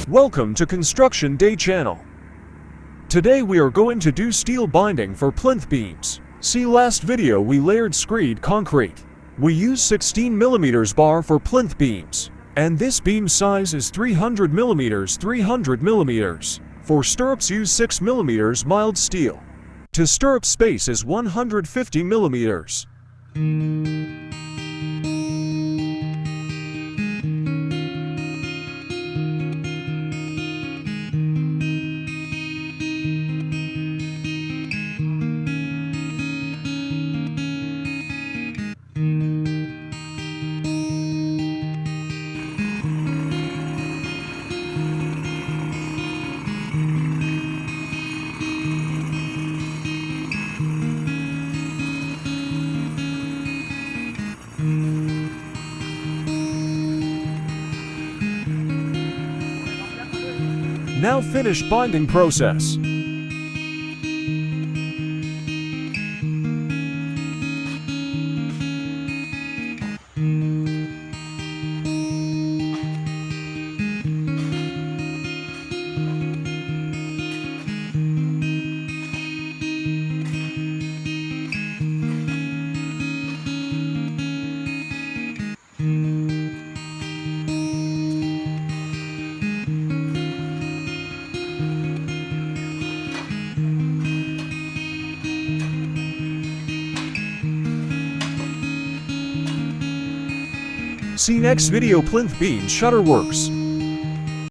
Welcome to Construction Day channel. Today we are going to do steel binding for plinth beams. See last video we layered screed concrete. We use 16mm bar for plinth beams. And this beam size is 300mm. For stirrups use 6mm mild steel. To stirrup space is 150mm. Now finish binding process. See next video. Plinth beam shutter works.